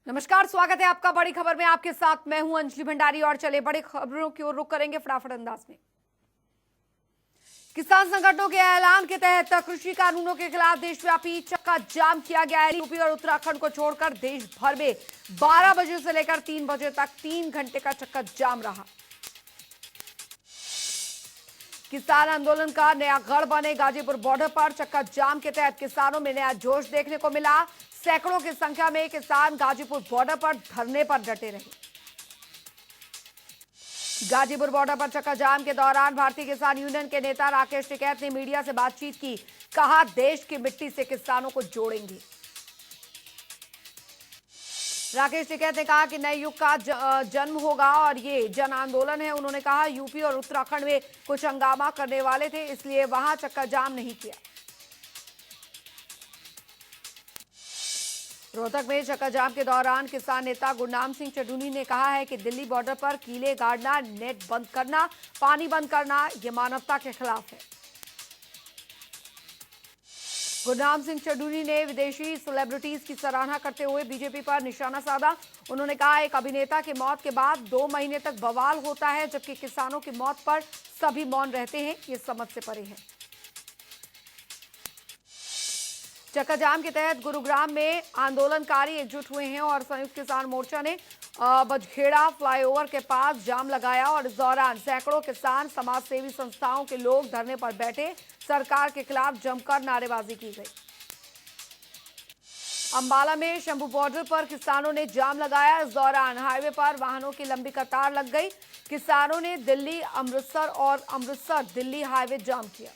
नमस्कार, स्वागत है आपका बड़ी खबर में। आपके साथ मैं हूं अंजलि भंडारी और चले बड़ी खबरों की ओर रुख करेंगे फटाफट अंदाज में। किसान संगठनों के ऐलान के तहत कृषि कानूनों के खिलाफ देशव्यापी चक्का जाम किया गया है। यूपी और उत्तराखंड को छोड़कर देश भर में 12 बजे से लेकर 3 बजे तक 3 घंटे का चक्का जाम रहा। किसान आंदोलन का नया गढ़ बने गाजीपुर बॉर्डर पर चक्का जाम के तहत किसानों में नया जोश देखने को मिला। सैकड़ों की संख्या में किसान गाजीपुर बॉर्डर पर धरने पर डटे रहे। गाजीपुर बॉर्डर पर चक्का जाम के दौरान भारतीय किसान यूनियन के नेता राकेश टिकैत ने मीडिया से बातचीत की। कहा, देश की मिट्टी से किसानों को जोड़ेंगे। राकेश टिकैत ने कहा कि नए युग का जन्म होगा और ये जन आंदोलन है। उन्होंने कहा, यूपी और उत्तराखंड में कुछ हंगामा करने वाले थे, इसलिए वहां चक्का जाम नहीं किया। रोहतक में चक्का जाम के दौरान किसान नेता गुरनाम सिंह चढ़ूनी ने कहा है कि दिल्ली बॉर्डर पर कीले गाड़ना, नेट बंद करना, पानी बंद करना, यह मानवता के खिलाफ है। गुरनाम सिंह चढ़ूनी ने विदेशी सेलिब्रिटीज की सराहना करते हुए बीजेपी पर निशाना साधा। उन्होंने कहा, एक अभिनेता की मौत के बाद 2 महीने तक बवाल होता है, जबकि किसानों की मौत पर सभी मौन रहते हैं। ये समझ से परे है। चक्का जाम के तहत गुरुग्राम में आंदोलनकारी एकजुट हुए हैं और संयुक्त किसान मोर्चा ने बजखेड़ा फ्लाईओवर के पास जाम लगाया और इस दौरान सैकड़ों किसान, समाज सेवी संस्थाओं के लोग धरने पर बैठे। सरकार के खिलाफ जमकर नारेबाजी की गई। अंबाला में शंभू बॉर्डर पर किसानों ने जाम लगाया। इस दौरान हाईवे पर वाहनों की लंबी कतार लग गई। किसानों ने दिल्ली अमृतसर और अमृतसर दिल्ली हाईवे जाम किया।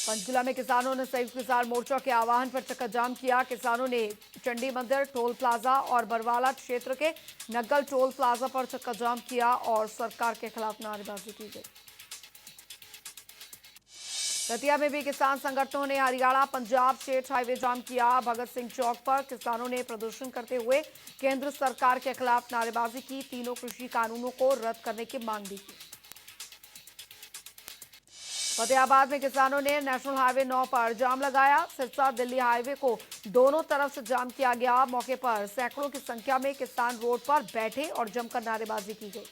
पंचकुला में किसानों ने संयुक्त किसान मोर्चा के आह्वान पर चक्का जाम किया। किसानों ने चंडी मंदिर टोल प्लाजा और बरवाला क्षेत्र के नग्गल टोल प्लाजा पर चक्का जाम किया और सरकार के खिलाफ नारेबाजी की गई। दतिया में भी किसान संगठनों ने हरियाणा पंजाब स्टेट हाईवे जाम किया। भगत सिंह चौक पर किसानों ने प्रदर्शन करते हुए केंद्र सरकार के खिलाफ नारेबाजी की। तीनों कृषि कानूनों को रद्द करने की मांग भी की। फतेहाबाद में किसानों ने नेशनल हाईवे 9 पर जाम लगाया। सिरसा दिल्ली हाईवे को दोनों तरफ से जाम किया गया। मौके पर सैकड़ों की संख्या में किसान रोड पर बैठे और जमकर नारेबाजी की गई।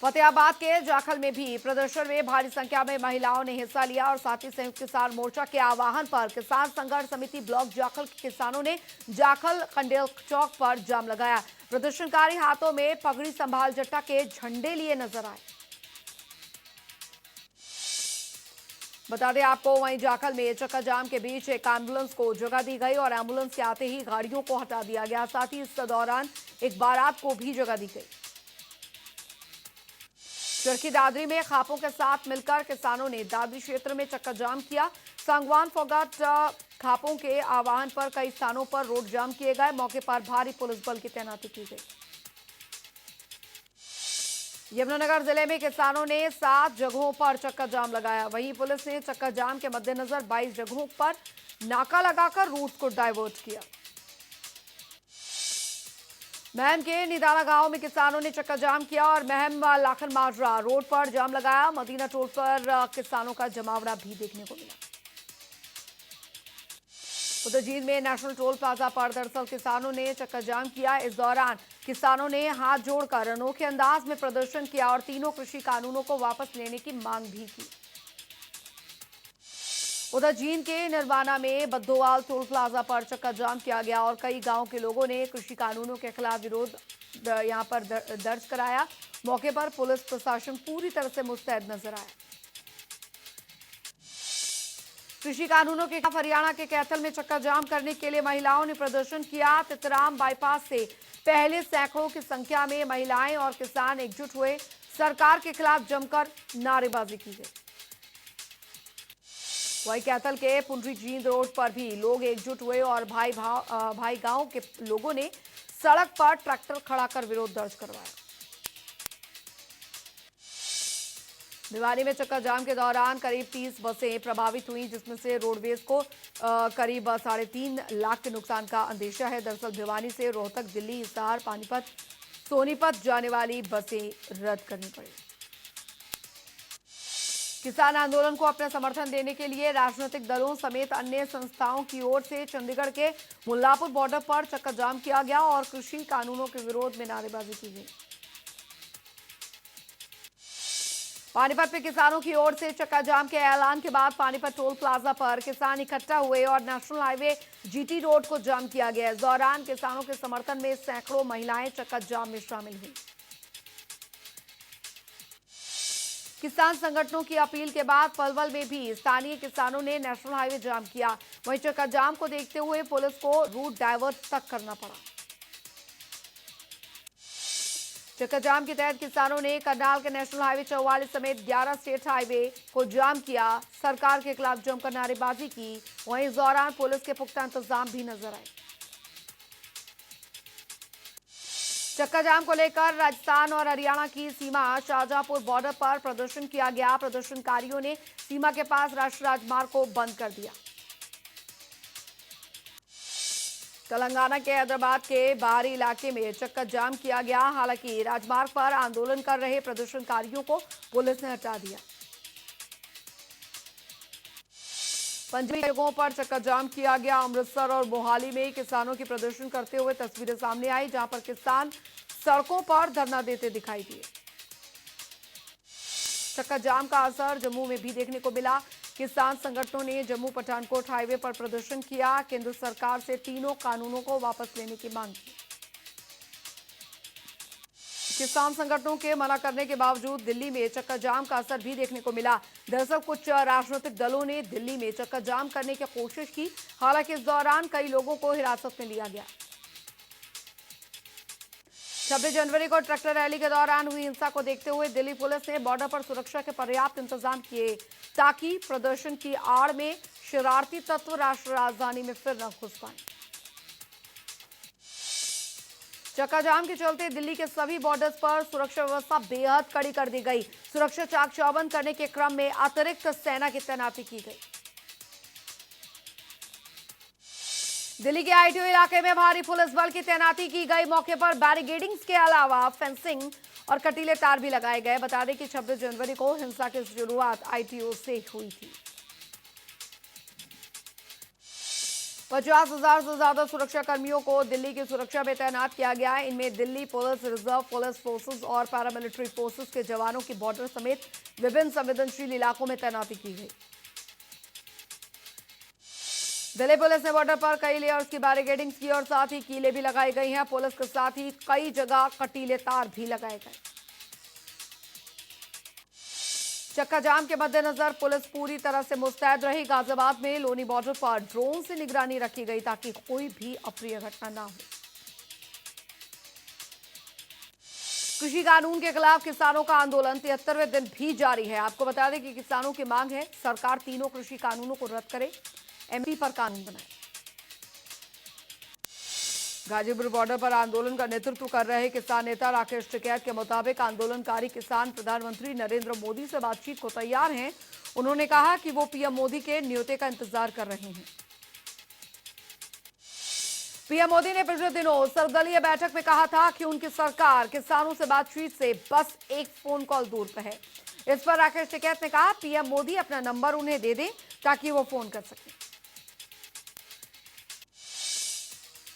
फतेहाबाद के जाखल में भी प्रदर्शन में भारी संख्या में महिलाओं ने हिस्सा लिया और साथ ही संयुक्त किसान मोर्चा के आह्वान पर किसान संघर्ष समिति ब्लॉक जाखल के किसानों ने जाखल खंडेल चौक पर जाम लगाया। प्रदर्शनकारी हाथों में पगड़ी संभाल जट्टा के झंडे लिए नजर आए। बता दें आपको, वहीं जाखल में चक्का जाम के बीच एक एम्बुलेंस को जगह दी गई और एम्बुलेंस के आते ही गाड़ियों को हटा दिया गया। साथ ही इस दौरान एक बारात को भी जगह दी गई। चरखी दादरी में खापों के साथ मिलकर किसानों ने दादरी क्षेत्र में चक्का जाम किया। संगवान फोगाट खापों के आह्वान पर कई स्थानों पर रोड जाम किए गए। मौके पर भारी पुलिस बल की तैनाती की गई। यमुनानगर जिले में किसानों ने 7 जगहों पर चक्का जाम लगाया। वहीं पुलिस ने चक्का जाम के मद्देनजर 22 जगहों पर नाका लगाकर रूट को डाइवर्ट किया। महम के निदाना गांव में किसानों ने चक्का जाम किया और महम लाखन माजरा रोड पर जाम लगाया। मदीना रोड पर किसानों का जमावड़ा भी देखने को मिला। उधर जींद में नेशनल टोल प्लाजा पर दरअसल किसानों ने चक्का जाम किया। इस दौरान किसानों ने हाथ जोड़कर अनोखे अंदाज में प्रदर्शन किया और तीनों कृषि कानूनों को वापस लेने की मांग भी की। उधर जींद के निर्वाणा में बद्दोवाल टोल प्लाजा पर चक्का जाम किया गया और कई गांव के लोगों ने कृषि कानूनों के खिलाफ विरोध यहां पर दर्ज कराया। मौके पर पुलिस प्रशासन पूरी तरह से मुस्तैद नजर आया। कृषि कानूनों के खिलाफ हरियाणा के कैथल में चक्का जाम करने के लिए महिलाओं ने प्रदर्शन किया। तितराम बाईपास से पहले सैकड़ों की संख्या में महिलाएं और किसान एकजुट हुए। सरकार के खिलाफ जमकर नारेबाजी की गई। वहीं कैथल के पुंडरी जींद रोड पर भी लोग एकजुट हुए और भाई गांव के लोगों ने सड़क पर ट्रैक्टर खड़ा कर विरोध दर्ज करवाया। भिवानी में चक्का जाम के दौरान करीब 30 बसें प्रभावित हुई, जिसमें से रोडवेज को करीब 3.5 लाख के नुकसान का अंदेशा है। दरअसल भिवानी से रोहतक, दिल्ली, हिसार, पानीपत, सोनीपत जाने वाली बसें रद्द करनी पड़ी। किसान आंदोलन को अपना समर्थन देने के लिए राजनीतिक दलों समेत अन्य संस्थाओं की ओर से चंडीगढ़ के मुल्लापुर बॉर्डर पर चक्का जाम किया गया और कृषि कानूनों के विरोध में नारेबाजी की गई। पानीपत में किसानों की ओर से चक्का जाम के ऐलान के बाद पानीपत टोल प्लाजा पर किसान इकट्ठा हुए और नेशनल हाईवे जीटी रोड को जाम किया गया। इस दौरान किसानों के समर्थन में सैकड़ों महिलाएं चक्का जाम में शामिल हुई। किसान संगठनों की अपील के बाद पलवल में भी स्थानीय किसानों ने नेशनल हाईवे जाम किया। वहीं चक्का जाम को देखते हुए पुलिस को रूट डाइवर्ट तक करना पड़ा। चक्का जाम के तहत किसानों ने करनाल के नेशनल हाईवे 44 समेत 11 स्टेट हाईवे को जाम किया, सरकार के खिलाफ जमकर नारेबाजी की। वहीं इस दौरान पुलिस के पुख्ता इंतजाम भी नजर आए। चक्का जाम को लेकर राजस्थान और हरियाणा की सीमा शाहजहांपुर बॉर्डर पर प्रदर्शन किया गया। प्रदर्शनकारियों ने सीमा के पास राष्ट्रीय राजमार्ग को बंद कर दिया। तेलंगाना के हैदराबाद के बाहरी इलाके में चक्का जाम किया गया। हालांकि राजमार्ग पर आंदोलन कर रहे प्रदर्शनकारियों को पुलिस ने हटा दिया। पंजाबी जगहों पर चक्का जाम किया गया। अमृतसर और मोहाली में किसानों की प्रदर्शन करते हुए तस्वीरें सामने आई, जहां पर किसान सड़कों पर धरना देते दिखाई दिए। चक्का जाम का असर जम्मू में भी देखने को मिला। किसान संगठनों ने जम्मू पठानकोट हाईवे पर प्रदर्शन किया। केंद्र सरकार से तीनों कानूनों को वापस लेने की मांग की। किसान संगठनों के मना करने के बावजूद दिल्ली में चक्का जाम का असर भी देखने को मिला। दरअसल कुछ राजनीतिक दलों ने दिल्ली में चक्का जाम करने की कोशिश की। हालांकि इस दौरान कई लोगों को हिरासत में लिया गया। 26 जनवरी को ट्रैक्टर रैली के दौरान हुई हिंसा को देखते हुए दिल्ली पुलिस ने बॉर्डर पर सुरक्षा के पर्याप्त इंतजाम किए, ताकि प्रदर्शन की आड़ में शरारती तत्व राष्ट्रीय राजधानी में फिर न घुस पाए। चक्का जाम के चलते दिल्ली के सभी बॉर्डर्स पर सुरक्षा व्यवस्था बेहद कड़ी कर दी गई। सुरक्षा चाक चौबंद करने के क्रम में अतिरिक्त सेना की तैनाती की गई। दिल्ली के आईटीओ इलाके में भारी पुलिस बल की तैनाती की गई। मौके पर बैरिकेडिंग्स के अलावा फेंसिंग और कटीले तार भी लगाए गए। बता दें कि 26 जनवरी को हिंसा की शुरुआत आईटीओ से हुई थी। 50,000 से ज्यादा सुरक्षा कर्मियों को दिल्ली की सुरक्षा में तैनात किया गया है। इनमें Delhi police, reserve police forces और पैरामिलिट्री फोर्सेस के जवानों की बॉर्डर समेत विभिन्न संवेदनशील इलाकों में तैनाती की गई। दिल्ली पुलिस ने बॉर्डर पर कई लेयर्स की बैरिकेडिंग की और साथ ही कीलें भी लगाई गई हैं। पुलिस के साथ ही कई जगह कटीले तार भी लगाए गए। चक्का जाम के मद्देनजर पुलिस पूरी तरह से मुस्तैद रही। गाजियाबाद में लोनी बॉर्डर पर ड्रोन से निगरानी रखी गई, ताकि कोई भी अप्रिय घटना ना हो। कृषि कानून के खिलाफ किसानों का आंदोलन 73वें दिन भी जारी है। आपको बता दें कि किसानों की मांग है सरकार तीनों कृषि कानूनों को रद्द करे, एमपी पर कानून बनाए। गाजीपुर बॉर्डर पर आंदोलन का नेतृत्व कर रहे किसान नेता राकेश टिकैत के मुताबिक आंदोलनकारी किसान प्रधानमंत्री नरेंद्र मोदी से बातचीत को तैयार हैं। उन्होंने कहा कि वो पीएम मोदी के न्योते का इंतजार कर रहे हैं। पीएम मोदी ने पिछले दिनों सर्वदलीय बैठक में कहा था कि उनकी सरकार किसानों से बातचीत से बस एक फोन कॉल दूर पर है। इस पर राकेश टिकैत ने कहा पीएम मोदी अपना नंबर उन्हें दे दें ताकि वो फोन कर सकें।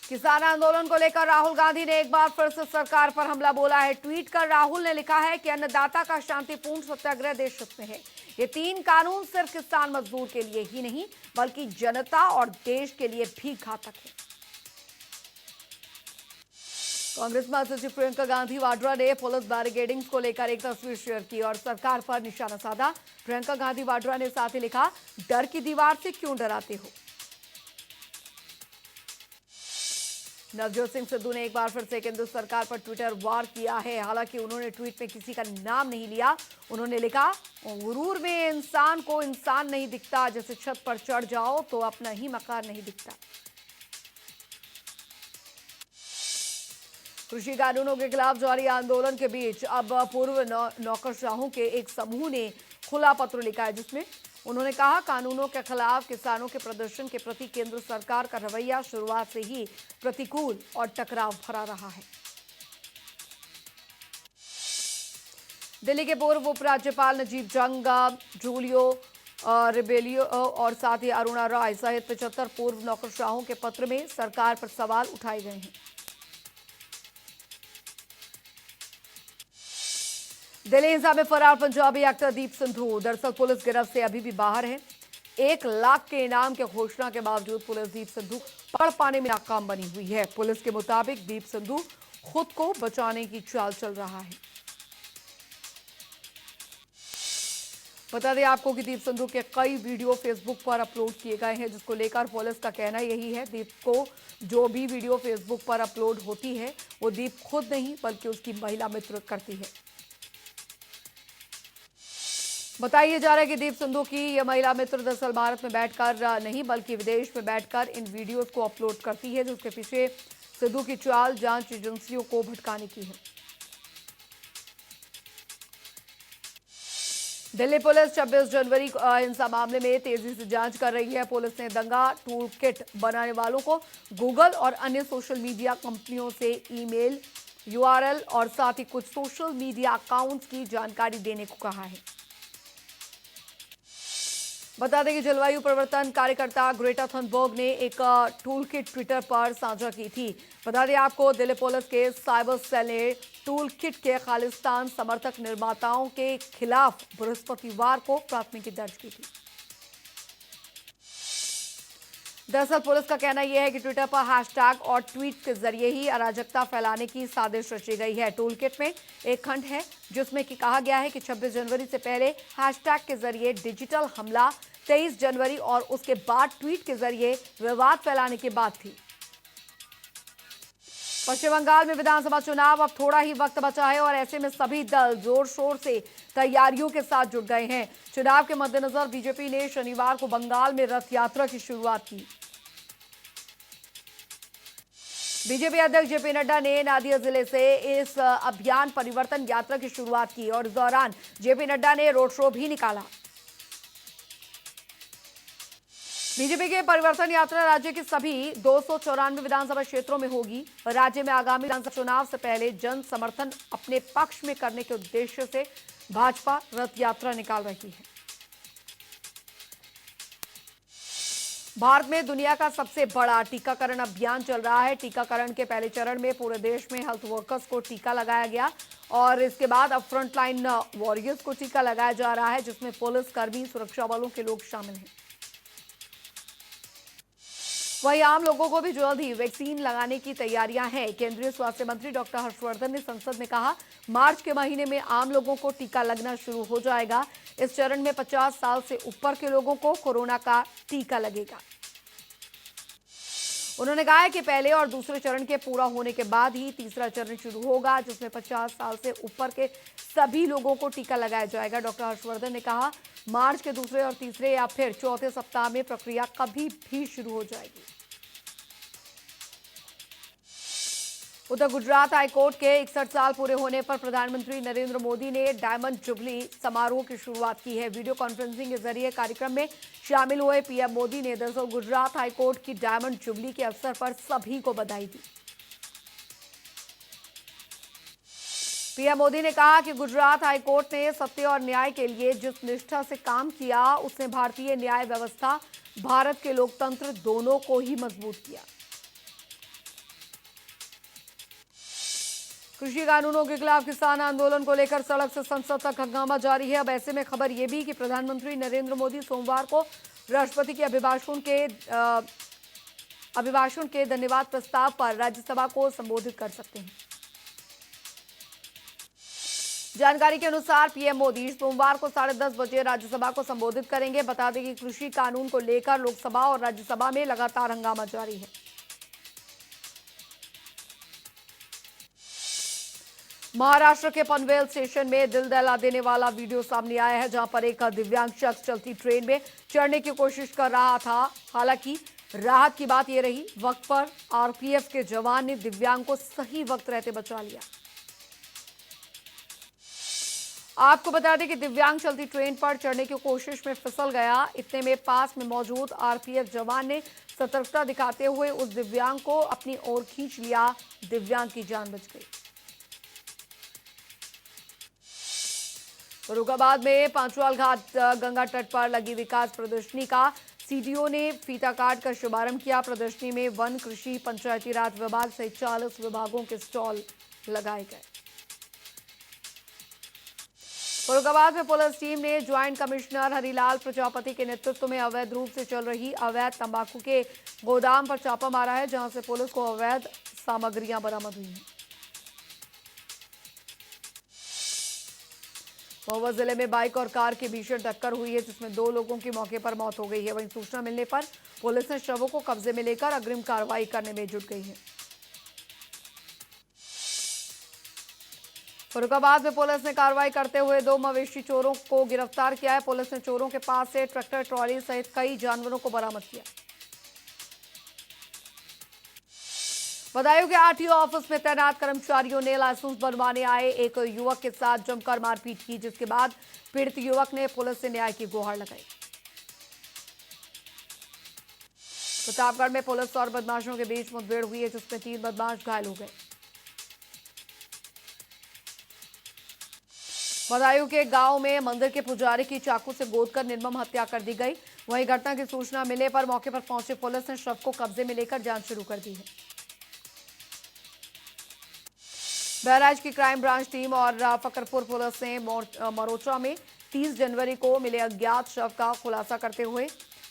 किसान आंदोलन को लेकर राहुल गांधी ने एक बार फिर से सरकार पर हमला बोला है। ट्वीट कर राहुल ने लिखा है कि अन्नदाता का शांतिपूर्ण सत्याग्रह देश हित में है। ये 3 कानून सिर्फ किसान मजदूर के लिए ही नहीं बल्कि जनता और देश के लिए भी घातक है। कांग्रेस महासचिव प्रियंका गांधी वाड्रा ने पुलिस बैरिकेडिंग्स को लेकर एक तस्वीर शेयर की और सरकार पर निशाना साधा। प्रियंका गांधी वाड्रा ने साथ ही लिखा, डर की दीवार से क्यों डराते हो। नवजोत सिंह सिद्धू ने एक बार फिर से केंद्र सरकार पर ट्विटर वार किया है। हालांकि उन्होंने ट्वीट में किसी का नाम नहीं लिया। उन्होंने लिखा, गुरूर में इंसान को इंसान नहीं दिखता, जैसे छत पर चढ़ जाओ तो अपना ही मकान नहीं दिखता। कृषि कानूनों के खिलाफ जारी आंदोलन के बीच अब पूर्व नौकरशाहों के एक समूह ने खुला पत्र लिखा है, जिसमें उन्होंने कहा कानूनों के खिलाफ किसानों के प्रदर्शन के प्रति केंद्र सरकार का रवैया शुरुआत से ही प्रतिकूल और टकराव भरा रहा है। दिल्ली के पूर्व उपराज्यपाल नजीब जंग, जूलियो रिबेलियो और साथ ही अरुणा राय सहित 75 पूर्व नौकरशाहों के पत्र में सरकार पर सवाल उठाए गए हैं। दिल्ली हिंसा में फरार पंजाबी एक्टर दीप सिंधु दरअसल पुलिस गिरफ्त से अभी भी बाहर है। 1 लाख के इनाम की घोषणा के बावजूद पुलिस दीप सिंधु पकड़ पाने में नाकाम बनी हुई है। पुलिस के मुताबिक दीप सिंधु खुद को बचाने की चाल चल रहा है। बता दें आपको कि दीप सिंधु के कई वीडियो फेसबुक पर अपलोड किए गए हैं, जिसको लेकर पुलिस का कहना यही है। दीप को जो भी वीडियो फेसबुक पर अपलोड होती है वो दीप खुद नहीं बल्कि उसकी महिला मित्र करती है। बताया जा रहा है कि दीप सिंधु की यह महिला मित्र दरअसल भारत में बैठकर नहीं बल्कि विदेश में बैठकर इन वीडियोस को अपलोड करती है, जिसके पीछे सिंधु की चाल जांच एजेंसियों को भटकाने की है। दिल्ली पुलिस 26 जनवरी हिंसा मामले में तेजी से जांच कर रही है। पुलिस ने दंगा टूल किट बनाने वालों को गूगल और अन्य सोशल मीडिया कंपनियों से ईमेल, यूआरएल और साथ ही कुछ सोशल मीडिया अकाउंट्स की जानकारी देने को कहा है। बता दें कि जलवायु परिवर्तन कार्यकर्ता ग्रेटा थनबर्ग ने एक टूल किट ट्विटर पर साझा की थी। बता दें आपको दिल्ली पुलिस के साइबर सेल ने टूल किट के खालिस्तान समर्थक निर्माताओं के खिलाफ बृहस्पतिवार को प्राथमिकी दर्ज की थी। दरअसल पुलिस का कहना यह है कि ट्विटर पर हैशटैग और ट्वीट के जरिए ही अराजकता फैलाने की साजिश रची गई है। टूल किट में एक खंड है जिसमें कि कहा गया है कि 26 जनवरी से पहले हैशटैग के जरिए डिजिटल हमला, 23 जनवरी और उसके बाद ट्वीट के जरिए विवाद फैलाने की बात थी। पश्चिम बंगाल में विधानसभा चुनाव अब थोड़ा ही वक्त बचा है और ऐसे में सभी दल जोर शोर से तैयारियों के साथ जुट गए हैं। चुनाव के मद्देनजर बीजेपी ने शनिवार को बंगाल में रथ यात्रा की शुरुआत की। बीजेपी अध्यक्ष जेपी नड्डा ने नादिया जिले से इस अभियान परिवर्तन यात्रा की शुरुआत की और इस दौरान जेपी नड्डा ने रोड शो भी निकाला। बीजेपी के परिवर्तन यात्रा राज्य के सभी 294 विधानसभा क्षेत्रों में होगी। राज्य में आगामी विधानसभा चुनाव से पहले जन समर्थन अपने पक्ष में करने के उद्देश्य से भाजपा रथ यात्रा निकाल रही है। भारत में दुनिया का सबसे बड़ा टीकाकरण अभियान चल रहा है। टीकाकरण के पहले चरण में पूरे देश में हेल्थ वर्कर्स को टीका लगाया गया और इसके बाद अब फ्रंटलाइन वॉरियर्स को टीका लगाया जा रहा है, जिसमें पुलिस कर्मी, सुरक्षा बलों के लोग शामिल हैं। वहीं आम लोगों को भी जल्द ही वैक्सीन लगाने की तैयारियां हैं। केंद्रीय स्वास्थ्य मंत्री डॉक्टर हर्षवर्धन ने संसद में कहा, मार्च के महीने में आम लोगों को टीका लगना शुरू हो जाएगा। इस चरण में 50 साल से ऊपर के लोगों को कोरोना का टीका लगेगा। उन्होंने कहा है कि पहले और दूसरे चरण के पूरा होने के बाद ही तीसरा चरण शुरू होगा, जिसमें 50 साल से ऊपर के सभी लोगों को टीका लगाया जाएगा। डॉक्टर हर्षवर्धन ने कहा, मार्च के दूसरे और तीसरे या फिर चौथे सप्ताह में प्रक्रिया कभी भी शुरू हो जाएगी। उधर गुजरात हाईकोर्ट के 61 साल पूरे होने पर प्रधानमंत्री नरेंद्र मोदी ने डायमंड जुबली समारोह की शुरुआत की है। वीडियो कॉन्फ्रेंसिंग के जरिए कार्यक्रम में शामिल हुए पीएम मोदी ने दरअसल गुजरात हाईकोर्ट की डायमंड जुबली के अवसर पर सभी को बधाई दी। पीएम मोदी ने कहा कि गुजरात हाईकोर्ट ने सत्य और न्याय के लिए जिस निष्ठा से काम किया, उसने भारतीय न्याय व्यवस्था, भारत के लोकतंत्र दोनों को ही मजबूत किया। कृषि कानूनों के खिलाफ किसान आंदोलन को लेकर सड़क से संसद तक हंगामा जारी है। अब ऐसे में खबर यह भी कि प्रधानमंत्री नरेंद्र मोदी सोमवार को राष्ट्रपति के अभिभाषण के धन्यवाद प्रस्ताव पर राज्यसभा को संबोधित कर सकते हैं। जानकारी के अनुसार पीएम मोदी सोमवार को 10:30 बजे राज्यसभा को संबोधित करेंगे। बता दें कि कृषि कानून को लेकर लोकसभा और राज्यसभा में लगातार हंगामा जारी है। महाराष्ट्र के पनवेल स्टेशन में दिल दहला देने वाला वीडियो सामने आया है, जहां पर एक दिव्यांग शख्स चलती ट्रेन में चढ़ने की कोशिश कर रहा था। हालांकि राहत की बात यह रही, वक्त पर आरपीएफ के जवान ने दिव्यांग को सही वक्त रहते बचा लिया। आपको बता दें कि दिव्यांग चलती ट्रेन पर चढ़ने की कोशिश में फिसल गया। इतने में पास में मौजूद आरपीएफ जवान ने सतर्कता दिखाते हुए उस दिव्यांग को अपनी ओर खींच लिया। दिव्यांग की जान बच गई। फर्रुखाबाद में पांचवाल घाट गंगा तट पर लगी विकास प्रदर्शनी का सीडीओ ने फीता काट कर शुभारंभ किया। प्रदर्शनी में वन, कृषि, पंचायती राज विभाग सहित 40 विभागों के स्टॉल लगाए गए। फर्रुखाबाद में पुलिस टीम ने ज्वाइंट कमिश्नर हरिलाल प्रजापति के नेतृत्व में अवैध रूप से चल रही अवैध तंबाकू के गोदाम पर छापा मारा है, जहां से पुलिस को अवैध सामग्रियां बरामद हुई हैं। महोबा जिले में बाइक और कार की भीषण टक्कर हुई है, जिसमें 2 लोगों की मौके पर मौत हो गई है। वहीं सूचना मिलने पर पुलिस ने शवों को कब्जे में लेकर अग्रिम कार्रवाई करने में जुट गई है। फर्रुखाबाद में पुलिस ने कार्रवाई करते हुए 2 मवेशी चोरों को गिरफ्तार किया है। पुलिस ने चोरों के पास से ट्रैक्टर, ट्रॉली सहित कई जानवरों को बरामद किया। बदायूं के आरटीओ ऑफिस में तैनात कर्मचारियों ने लाइसेंस बनवाने आए एक युवक के साथ जमकर मारपीट की, जिसके बाद पीड़ित युवक ने पुलिस से न्याय की गुहार लगाई। प्रतापगढ़ में पुलिस और बदमाशों के बीच मुठभेड़ हुई है, जिसमें 3 बदमाश घायल हो गए। बदायूं के गांव में मंदिर के पुजारी की चाकू से गोदकर निर्मम हत्या कर दी गई। वहीं घटना की सूचना मिलने पर मौके पर पहुंची पुलिस ने शव को कब्जे में लेकर जांच शुरू कर दी है। बहराइच की क्राइम ब्रांच टीम और फकरपुर पुलिस ने मरोचा में 30 जनवरी को मिले अज्ञात शव का खुलासा करते हुए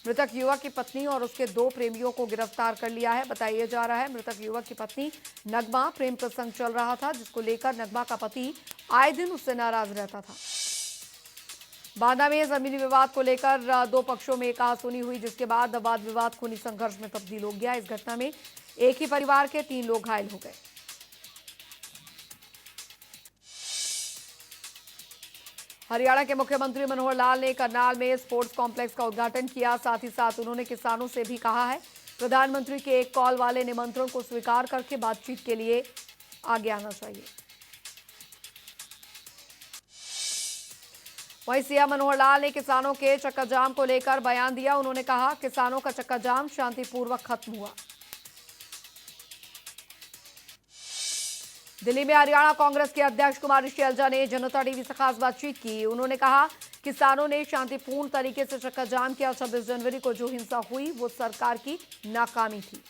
मृतक युवक की पत्नी और उसके 2 प्रेमियों को गिरफ्तार कर लिया है। बताया जा रहा है मृतक युवक की पत्नी नगमा प्रेम प्रसंग चल रहा था, जिसको लेकर नगमा का पति आए दिन उससे नाराज रहता था। बांदा में जमीनी विवाद को लेकर 2 पक्षों में कहासुनी हुई, जिसके बाद वाद विवाद खूनी संघर्ष में तब्दील हो गया। इस घटना में एक ही परिवार के 3 लोग घायल हो गए। हरियाणा के मुख्यमंत्री मनोहर लाल ने करनाल में स्पोर्ट्स कॉम्प्लेक्स का उद्घाटन किया। साथ ही साथ उन्होंने किसानों से भी कहा है प्रधानमंत्री के एक कॉल वाले निमंत्रण को स्वीकार करके बातचीत के लिए आगे आना चाहिए। वहीं सीएम मनोहर लाल ने किसानों के चक्का जाम को लेकर बयान दिया। उन्होंने कहा किसानों का चक्का जाम शांतिपूर्वक खत्म हुआ। दिल्ली में हरियाणा कांग्रेस के अध्यक्ष कुमारी शैलजा ने जनता टीवी से खास बातचीत की। उन्होंने कहा किसानों ने शांतिपूर्ण तरीके से चक्का जाम किया। 26 जनवरी को जो हिंसा हुई वो सरकार की नाकामी थी।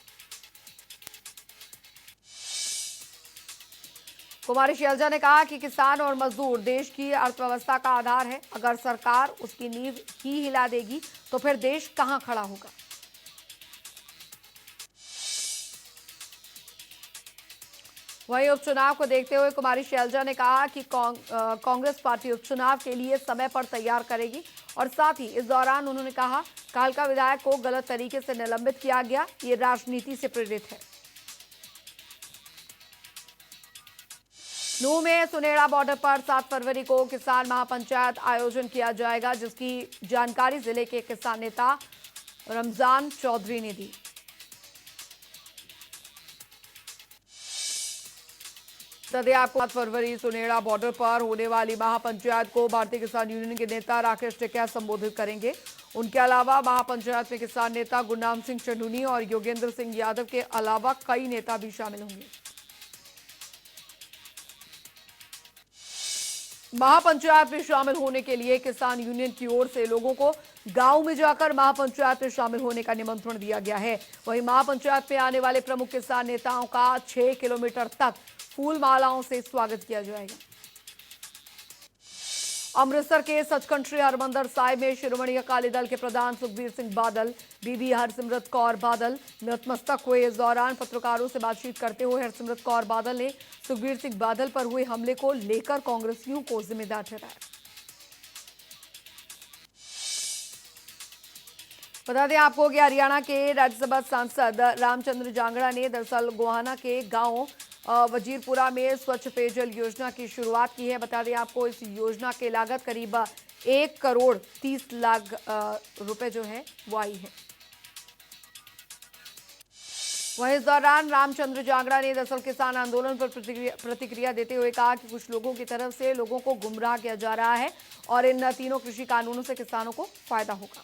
कुमारी शैलजा ने कहा कि किसान और मजदूर देश की अर्थव्यवस्था का आधार है। अगर सरकार उसकी नींव ही हिला देगी तो फिर देश कहां खड़ा होगा। वहीं उपचुनाव को देखते हुए कुमारी शैलजा ने कहा कि कांग्रेस पार्टी उपचुनाव के लिए समय पर तैयार करेगी और साथ ही इस दौरान उन्होंने कहा कालका विधायक को गलत तरीके से निलंबित किया गया, ये राजनीति से प्रेरित है। नूंह में सुनेड़ा बॉर्डर पर 7 फरवरी को किसान महापंचायत आयोजन किया जाएगा, जिसकी जानकारी जिले के किसान नेता रमजान चौधरी ने दी। सदे आपको 7 फरवरी सुनेड़ा बॉर्डर पर होने वाली महापंचायत को भारतीय किसान यूनियन के नेता राकेश टिकैत संबोधित करेंगे। उनके अलावा महापंचायत में किसान नेता गुरनाम सिंह चंडूनी और योगेंद्र सिंह यादव के अलावा कई नेता भी शामिल होंगे। महापंचायत में शामिल होने के लिए किसान यूनियन की ओर से लोगों को गांव में जाकर महापंचायत में शामिल होने का निमंत्रण दिया गया है। वहीं महापंचायत में आने वाले प्रमुख किसान नेताओं का 6 किलोमीटर तक फूल मालाओं से स्वागत किया जाएगा। अमृतसर के सचखंड श्री हरमंदिर साहिब में शिरोमणि अकाली दल के प्रधान सुखबीर सिंह बादल, बीबी हरसिमरत कौर बादल नतमस्तक हुए। इस दौरान पत्रकारों से बातचीत करते हुए हरसिमरत कौर बादल ने सुखबीर सिंह बादल पर हुए हमले को लेकर कांग्रेसियों को जिम्मेदार ठहराया। बता दें आपको कि हरियाणा के राज्यसभा सांसद रामचंद्र जांगड़ा ने दरअसल गोहाना के गांव वजीरपुरा में स्वच्छ पेयजल योजना की शुरुआत की है। बता दें आपको इस योजना की लागत करीब 1 करोड़ 30 लाख रुपए जो है वो आई है। वहीं इस दौरान रामचंद्र जांगड़ा ने दरअसल किसान आंदोलन पर प्रतिक्रिया देते हुए कहा कि कुछ लोगों की तरफ से लोगों को गुमराह किया जा रहा है और इन तीनों कृषि कानूनों से किसानों को फायदा होगा।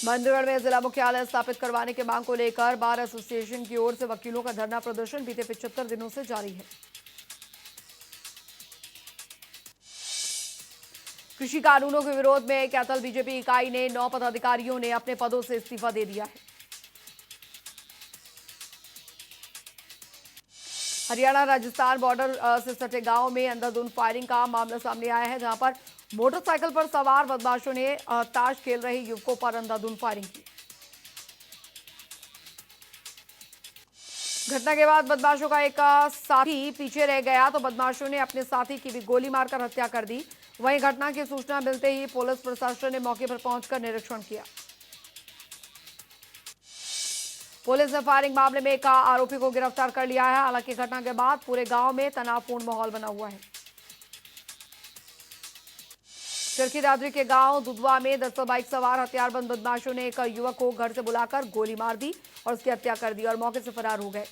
बंदरगढ़ में जिला मुख्यालय स्थापित करवाने की मांग को लेकर बार एसोसिएशन की ओर से वकीलों का धरना प्रदर्शन बीते 75 दिनों से जारी है। कृषि कानूनों के विरोध में कैथल बीजेपी इकाई ने 9 पदाधिकारियों ने अपने पदों से इस्तीफा दे दिया है। हरियाणा राजस्थान बॉर्डर से सटे गांव में अंधाधुंध फायरिंग का मामला सामने आया है, जहां पर मोटरसाइकिल पर सवार बदमाशों ने ताश खेल रहे युवकों पर अंधाधुंध फायरिंग की। घटना के बाद बदमाशों का एक साथी पीछे रह गया तो बदमाशों ने अपने साथी की भी गोली मारकर हत्या कर दी। वहीं घटना की सूचना मिलते ही पुलिस प्रशासन ने मौके पर पहुंचकर निरीक्षण किया। पुलिस ने फायरिंग मामले में एक आरोपी को गिरफ्तार कर लिया है। हालांकि घटना के बाद पूरे गांव में तनावपूर्ण माहौल बना हुआ है। चरखी दादरी के गांव दुधवा में 10 बाइक सवार हथियारबंद बदमाशों ने एक युवक को घर से बुलाकर गोली मार दी और उसकी हत्या कर दी और मौके से फरार हो गए।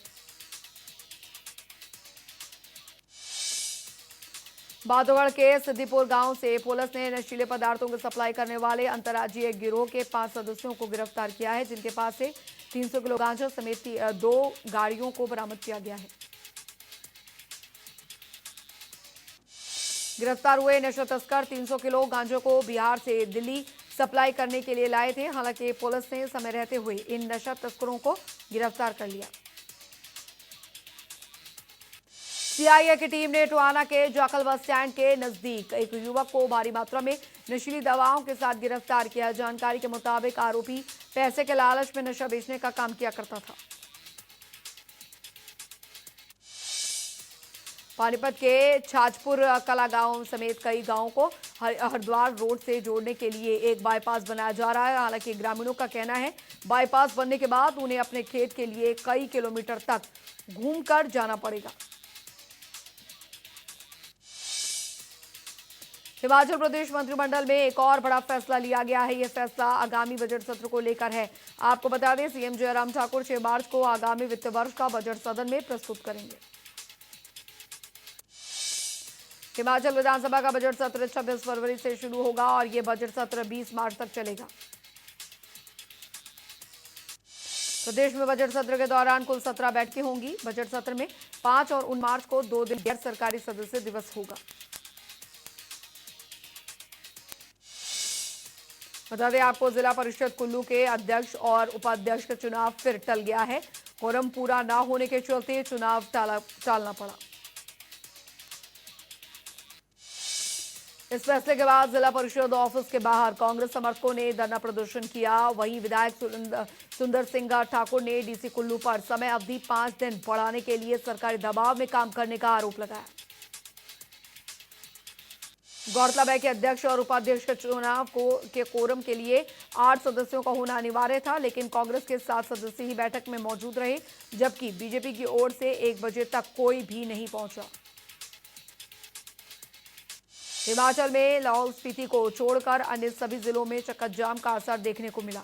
बादोगढ़ के सिद्दीपुर गांव से पुलिस ने नशीले पदार्थों की सप्लाई करने वाले अंतर्राज्यीय गिरोह के 5 सदस्यों को गिरफ्तार किया है, जिनके पास से 300 किलो गांजा समेत 2 गाड़ियों को बरामद किया गया है। गिरफ्तार हुए नशा तस्कर 300 किलो गांजे को बिहार से दिल्ली सप्लाई करने के लिए लाए थे। हालांकि पुलिस ने समय रहते हुए इन नशा तस्करों को गिरफ्तार कर लिया। सीआईए की टीम ने टोहाना के जाखल बस स्टैंड के नजदीक एक युवक को भारी मात्रा में नशीली दवाओं के साथ गिरफ्तार किया। जानकारी के मुताबिक आरोपी पैसे के लालच में नशा बेचने का काम किया करता था। पानीपत के छाजपुर कला गांव समेत कई गांवों को हरिद्वार रोड से जोड़ने के लिए एक बाईपास बनाया जा रहा है। हालांकि ग्रामीणों का कहना है बाईपास बनने के बाद उन्हें अपने खेत के लिए कई किलोमीटर तक घूमकर जाना पड़ेगा। हिमाचल प्रदेश मंत्रिमंडल में एक और बड़ा फैसला लिया गया है। यह फैसला आगामी बजट सत्र को लेकर है। आपको बता दें, सीएम जयराम ठाकुर 6 मार्च को आगामी वित्त वर्ष का बजट सदन में प्रस्तुत करेंगे। हिमाचल विधानसभा का बजट सत्र 26 फरवरी से शुरू होगा और यह बजट सत्र 20 मार्च तक चलेगा। प्रदेश में बजट सत्र के दौरान कुल 17 बैठकें होंगी। बजट सत्र में 5 और 9 मार्च को 2 दिन गैर सरकारी सदस्य दिवस होगा। बता दें आपको, जिला परिषद कुल्लू के अध्यक्ष और उपाध्यक्ष का चुनाव फिर टल गया है। कोरम पूरा न होने के चलते चुनाव टालना पड़ा। इस फैसले के बाद जिला परिषद ऑफिस के बाहर कांग्रेस समर्थकों ने धरना प्रदर्शन किया। वहीं विधायक सुंदर सिंह ठाकुर ने डीसी कुल्लू पर समय अवधि 5 दिन बढ़ाने के लिए सरकारी दबाव में काम करने का आरोप लगाया। गौरतलब है कि अध्यक्ष और उपाध्यक्ष के चुनाव के कोरम के लिए 8 सदस्यों का होना अनिवार्य था, लेकिन कांग्रेस के 7 सदस्य ही बैठक में मौजूद रहे, जबकि बीजेपी की ओर से 1 बजे तक कोई भी नहीं पहुंचा। हिमाचल में लाहौल स्पीति को छोड़कर अन्य सभी जिलों में चक्काजाम का असर देखने को मिला।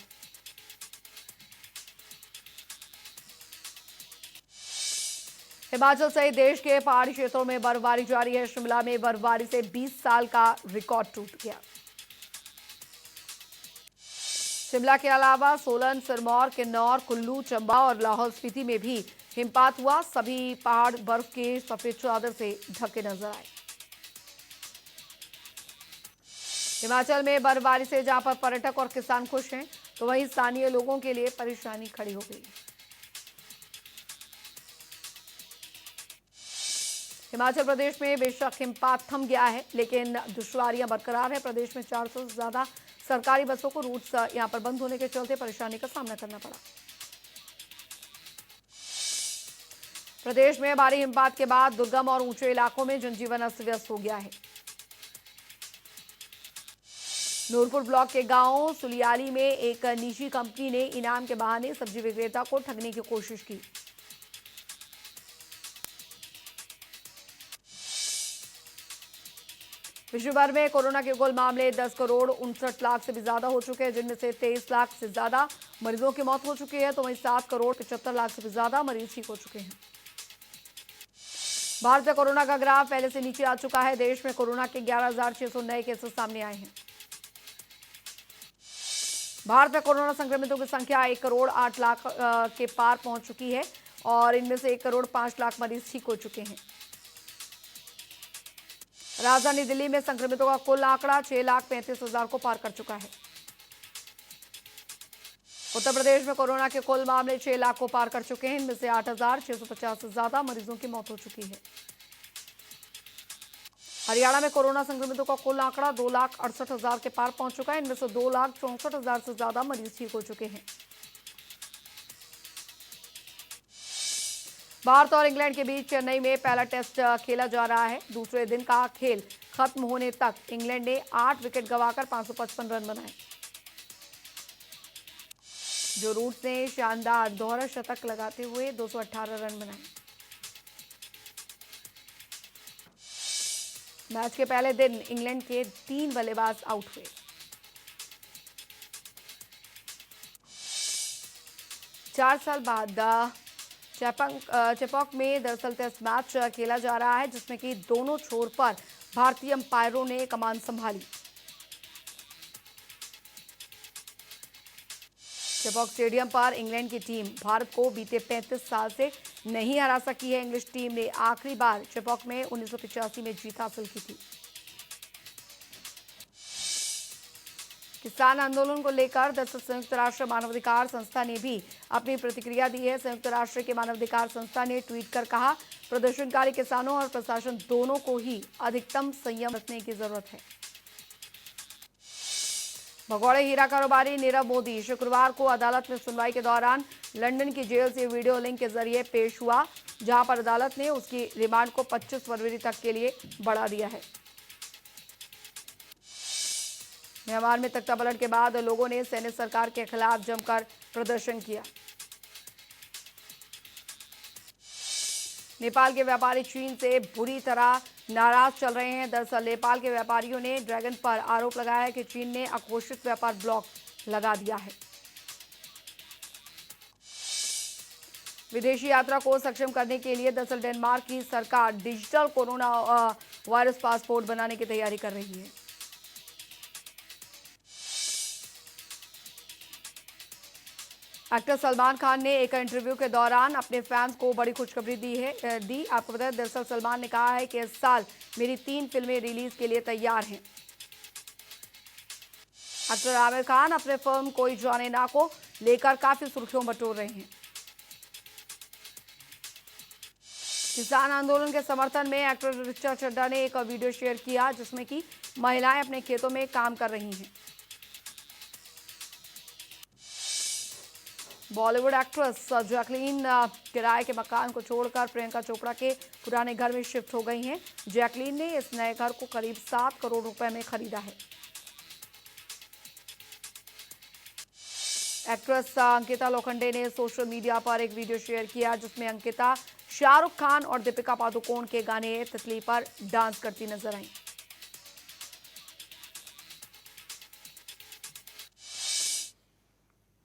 हिमाचल सहित देश के पहाड़ी क्षेत्रों में बर्फबारी जारी है। शिमला में बर्फबारी से 20 साल का रिकॉर्ड टूट गया। शिमला के अलावा सोलन, सिरमौर, किन्नौर, कुल्लू, चंबा और लाहौल स्पीति में भी हिमपात हुआ। सभी पहाड़ बर्फ के सफेद चादर से ढके नजर आए। हिमाचल में बर्फबारी से जहां पर पर्यटक और किसान खुश हैं, तो वहीं स्थानीय लोगों के लिए परेशानी खड़ी हो गई। हिमाचल प्रदेश में बेशक हिमपात थम गया है, लेकिन दुश्वारियां बरकरार है। प्रदेश में 400 से ज्यादा सरकारी बसों को रूट्स यहां पर बंद होने के चलते परेशानी का सामना करना पड़ा। प्रदेश में भारी हिमपात के बाद दुर्गम और ऊंचे इलाकों में जनजीवन अस्त व्यस्त हो गया है। नूरपुर ब्लॉक के गांव सुलियाली में एक निजी कंपनी ने इनाम के बहाने सब्जी विक्रेता को ठगने की कोशिश की। विश्व भर में कोरोना के कुल मामले 10 करोड़ 59 लाख से भी ज्यादा हो चुके हैं, जिनमें से 23 लाख से ज्यादा मरीजों की मौत हो चुकी है, तो वहीं 7 करोड़ 75 लाख से भी ज्यादा मरीज ठीक हो चुके हैं। भारत में कोरोना का ग्राफ पहले से नीचे आ चुका है। देश में कोरोना के 11,600 नए केसेस सामने आए हैं। भारत में कोरोना संक्रमितों की संख्या 1 करोड़ 8 लाख के पार पहुंच चुकी है और इनमें से 1 करोड़ 5 लाख मरीज ठीक हो चुके हैं। राजधानी दिल्ली में संक्रमितों का कुल आंकड़ा 6,35,000 को पार कर चुका है। उत्तर प्रदेश में कोरोना के कुल मामले 6 लाख को पार कर चुके हैं। इनमें से 8,650 से ज्यादा मरीजों की मौत हो चुकी है। हरियाणा में कोरोना संक्रमितों का कुल आंकड़ा 2,68,000 के पार पहुंच चुका है। इनमें से 2,64,000 से ज्यादा मरीज ठीक हो चुके हैं। भारत और इंग्लैंड के बीच चेन्नई में पहला टेस्ट खेला जा रहा है। दूसरे दिन का खेल खत्म होने तक इंग्लैंड ने 8 विकेट गंवाकर 555 रन बनाए। जो रूट ने शानदार दोहरा शतक लगाते हुए 218 रन बनाए। मैच के पहले दिन इंग्लैंड के 3 बल्लेबाज आउट हुए। चार साल बाद चेपॉक में दरअसल टेस्ट मैच खेला जा रहा है, जिसमें कि दोनों छोर पर भारतीय अंपायरों ने कमान संभाली। चेपॉक स्टेडियम पर इंग्लैंड की टीम भारत को बीते 35 साल से नहीं हरा सकी है। इंग्लिश टीम ने आखिरी बार चेपॉक में 1985 में जीत हासिल की थी। किसान आंदोलन को लेकर दरअसल संयुक्त राष्ट्र मानवाधिकार संस्था ने भी अपनी प्रतिक्रिया दी है। संयुक्त राष्ट्र के मानवाधिकार संस्था ने ट्वीट कर कहा, प्रदर्शनकारी किसानों और प्रशासन दोनों को ही अधिकतम संयम रखने की जरूरत है। भगोड़े हीरा कारोबारी नीरव मोदी शुक्रवार को अदालत में सुनवाई के दौरान लंदन की जेल से वीडियो लिंक के जरिए पेश हुआ, जहां पर अदालत ने उसकी रिमांड को 25 फरवरी तक के लिए बढ़ा दिया है। म्यांमार में तख्तापलट के बाद लोगों ने सैन्य सरकार के खिलाफ जमकर प्रदर्शन किया। नेपाल के व्यापारी चीन से बुरी तरह नाराज चल रहे हैं। दरअसल नेपाल के व्यापारियों ने ड्रैगन पर आरोप लगाया है कि चीन ने अघोषित व्यापार ब्लॉक लगा दिया है। विदेशी यात्रा को सक्षम करने के लिए दरअसल डेनमार्क की सरकार डिजिटल कोरोना वायरस पासपोर्ट बनाने की तैयारी कर रही है। एक्टर सलमान खान ने एक इंटरव्यू के दौरान अपने फैंस को बड़ी खुशखबरी दी। आपको बताया, दरअसल सलमान ने कहा है कि इस साल मेरी 3 फिल्में रिलीज के लिए तैयार हैं। एक्टर आमिर खान अपने फिल्म कोई जाने ना को लेकर काफी सुर्खियों बटोर रहे हैं। किसान आंदोलन के समर्थन में एक्टर ऋचा चड्ढा ने एक वीडियो शेयर किया, जिसमें कि महिलाएं अपने खेतों में काम कर रही हैं। बॉलीवुड एक्ट्रेस जैकलीन किराए के मकान को छोड़कर प्रियंका चोपड़ा के पुराने घर में शिफ्ट हो गई हैं। जैकलीन ने इस नए घर को करीब 7 करोड़ रुपए में खरीदा है। एक्ट्रेस अंकिता लोखंडे ने सोशल मीडिया पर एक वीडियो शेयर किया, जिसमें अंकिता शाहरुख खान और दीपिका पादुकोण के गाने तितली पर डांस करती नजर आई।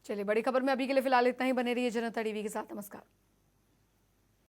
चलिए, बड़ी खबर में अभी के लिए फिलहाल इतना ही। बने रहिए जनता टीवी के साथ। नमस्कार।